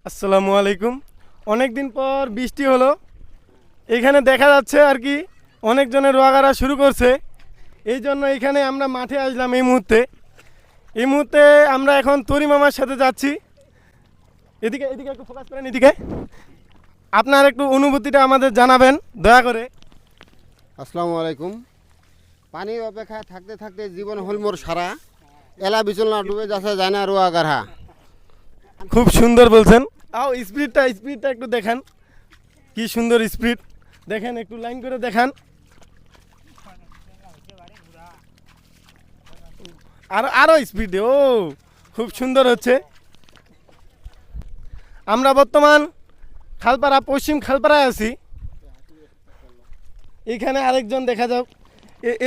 আসসালামু আলাইকুম। অনেক দিন পর বৃষ্টি হলো, এখানে দেখা যাচ্ছে আর কি অনেকজনের রোয়াগারা শুরু করছে। এই জন্য এখানে আমরা মাঠে আসলাম এই মুহূর্তে আমরা এখন তরি মামার সাথে যাচ্ছি। এদিকে এদিকে একটু ফোকাস করেন, এদিকে আপনার একটু অনুভূতিটা আমাদের জানাবেন দয়া করে। আসসালামু আলাইকুম। পানি অপেক্ষায় থাকতে থাকতে জীবন হল মোর সারা, এলা বিচল না ডুবে যাচ্ছে যায় না রোয়া গাড়া। খুব সুন্দর বলছেন। আও স্পিডটা একটু দেখান, কি সুন্দর স্পিড দেখেন, একটু লাইন করে দেখান। আরো স্পিডে, ও খুব সুন্দর হচ্ছে। আমরা বর্তমান খালপাড়া, পশ্চিম খালপাড়ায় আছি। এখানে আরেকজন দেখা যাক,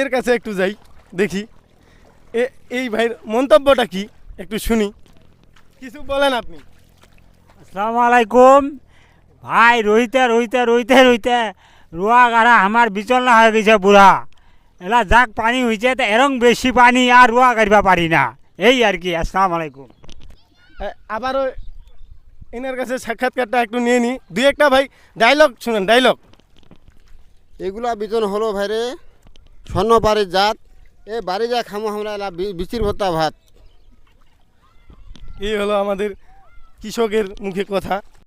এর কাছে একটু যাই, দেখি এই ভাইয়ের মন্তব্যটা কি একটু শুনি। কিছু বলেন আপনি। আসসালামু আলাইকুম ভাই। রইতে রইতে রইতে রইতে রোয়া গাড়া আমার বিচলনা হয়ে গেছে বুড়া। এলা যাক পানি হয়েছে তো এরম বেশি পানি আর রোয়া গাড়বা পারি না, এই আর কি। আসসালামু আলাইকুম। আবারও এনার কাছে সাক্ষাৎকারটা একটু নিয়ে নিই, দুই একটা ভাই ডায়লগ শুনেন, ডায়লগ। এগুলা বিচন হলো ভাইরে স্বর্ণ পাড়ির জাত, এ বাড়ি যা খামো আমরা এলা বিচির ভর্তা ভাত। এই হলো আমাদের কৃষকের মুখে কথা।